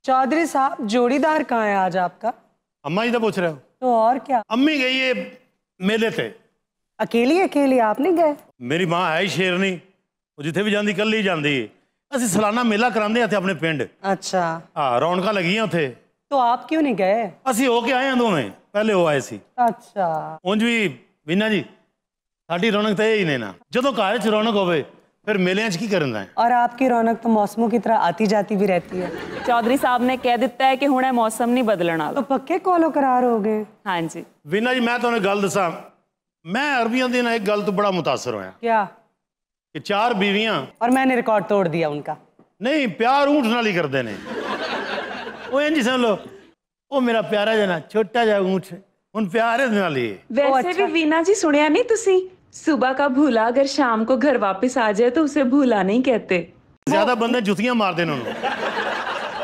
चौधरी साहब जोड़ीदार कहाँ है आज आपका? अम्मा जी तो पूछ रहे हो? तो और क्या? अम्मी गई है मेले थे। अकेली अकेली आप नहीं गए? मेरी मां है ही शेरनी, वो जिथे भी जाती कल ही जाती है। ਅਸੀਂ सालाना मेला कराते हैं अपने पिंड। अच्छा हाँ रौनक लगियां उत्थे। तो आप क्यों नहीं गए? ਅਸੀਂ हो के आए हैं दोवें, पहले वो आए सी। अच्छा ਉਂਝ ਵੀ ਵੀਨਾ जी साडी रौनक तो यही ने ना, ਜਦੋਂ ਘਰ 'ਚ रौनक होवे फिर मेलिਆਂ 'ਚ की करना है। और आपकी रौनक तो मौसमों की तरह आती जाती भी रहती है। चौधरी साहब ने कह दिता है कि हुणे मौसम नहीं बदलण वाला। तो पक्के कॉलो करार हो गए? हाँ जी ਵੀਨਾ जी मैं तुहानू गल दसां, मैं अरबियां दी ना एक गल तो बड़ा मुतासर होया क्या? कि 4 बीवियां और मैंने रिकॉर्ड तोड़ दिया उनका। नहीं प्यार ऊंट नाल ही करते ने। वो इंज समझ लो वो मेरा प्यारा जना छोटा जा ऊंट हुन प्यार है नाल ही। वैसे भी वीना जी सुनिया नहीं तुसी, सुबह का भूला अगर शाम को घर वापस आ जाए तो उसे भूला नहीं कहते। ज्यादा बंदे जुतियां मार देने उन्होंने।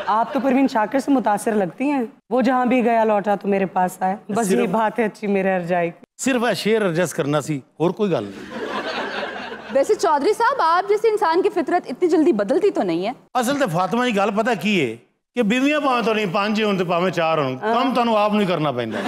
आप तो परवीन शाकिर से मुतासिर लगती हैं। वो जहाँ भी गया लौटा तो मेरे पास आया। बस ये बात है अच्छी मेरे अर्जाई की। सिर्फ है शेर एडजस्ट करना सी और कोई गल नहीं। वैसे चौधरी साहब आप जैसे इंसान की फितरत इतनी जल्दी बदलती तो नहीं है। असल तो फातिमा जी गल पता की है कि बीवियां भावें तो नहीं 5 होन ते भावें 4 होन, काम तुहानू आप नहीं करना पैंदा।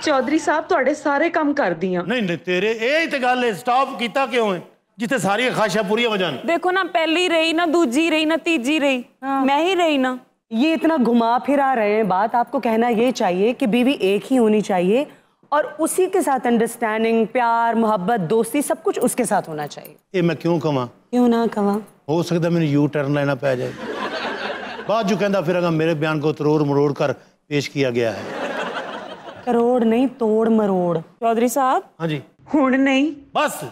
चौधरी साहब तुहाडे सारे काम कर दियां। नहीं नहीं तेरे यही तो गल है, स्टॉप कीता क्यों है जिथे सारी ख्वाहिशां पूरी हो जान। देखो ना पहली रही ना दूजी रही ना तीजी रही, मैं ही रही ना। ये इतना घुमा फिरा रहे हैं बात। आपको कहना ये चाहिए कि बीवी एक ही होनी चाहिए और उसी के साथ अंडरस्टैंडिंग प्यार मोहब्बत दोस्ती सब कुछ उसके साथ होना चाहिए। ये मैं क्यों कवां? क्यों ना कवा? हो सकता मैंने यू टर्न लेना पै जाए। बाद जो कहता फिर अगर मेरे बयान को तरोड़ मरोड़ कर पेश किया गया है। करोड़ नहीं तोड़ मरोड़। चौधरी साहब हाँ जी हुण नहीं बस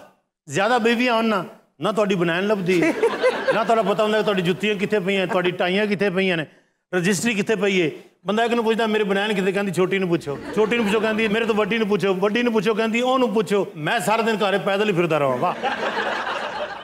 ज्यादा बेबियां होन ना ਤੁਹਾਡੀ ਬਣਾਣ ਲੱਭਦੀ ਨਾ ਤੁਹਾਡਾ ਪਤਾ ਹੁੰਦਾ ਤੁਹਾਡੀ ਜੁੱਤੀਆਂ ਕਿੱਥੇ ਪਈਆਂ ਤੁਹਾਡੀ ਟਾਈਆਂ ਕਿੱਥੇ ਪਈਆਂ ਨੇ ਰਜਿਸਟਰੀ ਕਿੱਥੇ ਪਈ ਏ। ਬੰਦਾ ਇੱਕ ਨੂੰ ਪੁੱਛਦਾ ਮੇਰੀ ਬਣਾਣ ਕਿੱਥੇ ਕਹਿੰਦੀ ਛੋਟੀ ਨੂੰ ਪੁੱਛੋ, ਛੋਟੀ ਨੂੰ ਪੁੱਛੋ ਕਹਿੰਦੀ ਮੇਰੇ ਤੋਂ ਵੱਡੀ ਨੂੰ ਪੁੱਛੋ, ਵੱਡੀ ਨੂੰ ਪੁੱਛੋ ਕਹਿੰਦੀ ਉਹਨੂੰ ਪੁੱਛੋ। ਮੈਂ ਸਾਰਾ दिन ਘਰੇ पैदल ही फिरदा रहा। वाह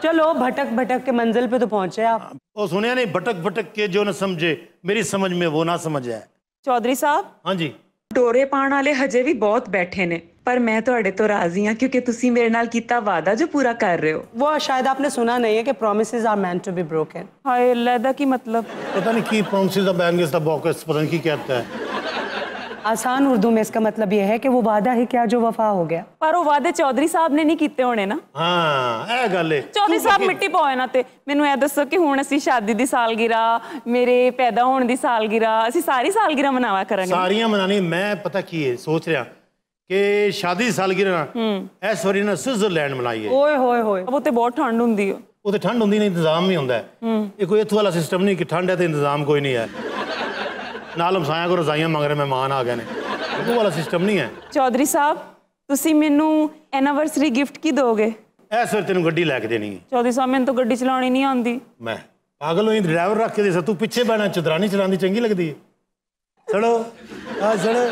चलो भटक भटक के मंजिल पे तो पहुंचे आप। वो सुनिया नहीं भटक भटक के जो न समझे मेरी समझ में वो ना समझ आए। चौधरी साहब हाँ जी डोरे पाण वाले हजे भी बहुत बैठे ने, पर मैं तुहाडे तो राजी हां क्योंकि तुसी मेरे नाल कीता वादा जो पूरा कर रहे हो। वो शायद आपने सुना नहीं है कि promises are meant to be broken। हाय अल्लाह दा की मतलब पता नहीं की promise of bangles the box पता नहीं की कहता है। आसान उर्दू में इसका मतलब यह है कि वो वादा ही क्या जो वफा हो गया। पर वो वादे चौधरी साहब ने नहीं कीते होने ना। हाँ ਇਹ ਗੱਲ ਹੈ। चौधरी साहब मिट्टी पाओ ना ते मैनू ए दसो कि हुण असीं शादी दी सालगिरह मेरे पैदा होने दी सालगिरह असीं सारी सालगिरह मनावा करांगे। सारियां मनानी मैं पता की है सोच रहा कि शादी दी सालगिरह इस वारी ना स्विट्जरलैंड मनाई है। ओए होए होए वो ते बहुत ठंड हुंदी है। वो तो ठंड होंदी नहीं इंतजाम भी होंदा है। ये कोई इत्थों वाला सिस्टम नहीं कि ठंड है तो इंतजाम कोई नहीं है। नाल हमसाया को रजाइयां मंग रहे मेहमान आ गए ने, वो वाला सिस्टम नहीं है। चौधरी साहब तुसी मैनू एनिवर्सरी गिफ्ट की दोगे? इस वार तेन गड्डी लैके देनी है। चौधरी साहब मैनू तो गड्डी चलानी नहीं आंदी। मैं पागल हुई ड्राइवर रख के दे तू पीछे बहना चुदरानी चलानी चंगी लगती है। चलो आ चलो।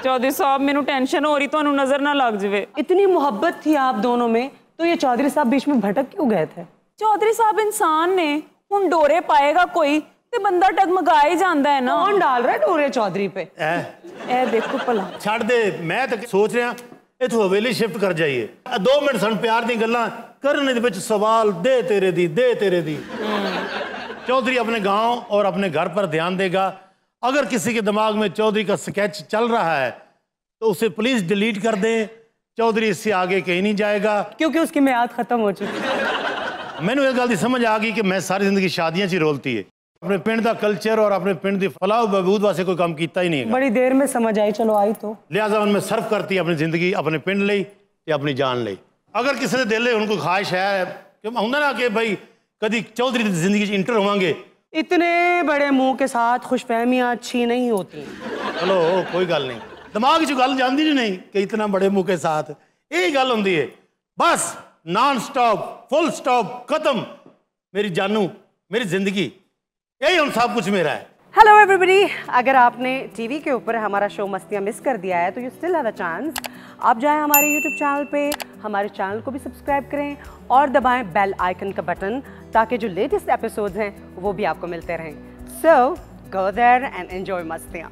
चौधरी साहब मैनू टेंशन हो रही तुहानू नजर ना लग जाए। इतनी मोहब्बत थी आप दोनों में तो ये चौधरी साहब बीच में भटक क्यों गए थे? चौधरी साहब इंसान ने, हुण डोरे पाएगा कोई ते बंदा डगमगा ही जांदा है ना। कौन डाल रहा है डोरे चौधरी पे? ए देखो भला छड़ दे मैं तो सोच रहा इत्थों हवेली शिफ्ट कर जाइए 2 मिनट सन प्यार दी गल्लां करने दे विच सवाल दे तेरे दी। चौधरी अपने गांव और अपने घर पर ध्यान देगा। अगर किसी के दिमाग में चौधरी का स्केच चल रहा है तो उसे प्लीज डिलीट कर दे। चौधरी इससे आगे कहीं नहीं जाएगा क्योंकि उसकी मियाद खत्म हो चुकी है। मैनू एक गल दी समझ आ गई कि मैं सारी जिंदगी शादियां च ही रोलती है। अपने पिंड का कल्चर और अपने पिंड की फलाह बहबूद वास्ते कोई काम किया ही नहीं है। बड़ी देर में समझ आई। चलो आई तो लिहाजा उनमें सर्व करती अपनी जिंदगी अपने पिंड लई ते अपनी जान लई। अगर किसी ने दिल उनको ख्वाहिश है कि होंदा ना कि भाई कभी चौधरी की जिंदगी इंटर होवांगे। इतने बड़े मुंह के साथ खुशफहमियां अच्छी नहीं होती। चलो कोई गल नहीं, दिमाग च गल जाती नहीं कि इतना बड़े मुंह के साथ यही गल होंदी है। बस नॉन स्टॉप फुल स्टॉप खत्म। मेरी जानू मेरी जिंदगी यही हम सब कुछ मेरा है। हेलो एवरीबॉडी, अगर आपने टीवी के ऊपर हमारा शो मस्तियाँ मिस कर दिया है तो you still have a chance. आप जाएं हमारे यूट्यूब चैनल पे, हमारे चैनल को भी सब्सक्राइब करें और दबाएं बेल आइकन का बटन ताकि जो लेटेस्ट एपिसोड्स हैं वो भी आपको मिलते रहें। सो गो देयर एंड एंजॉय मस्तियाँ।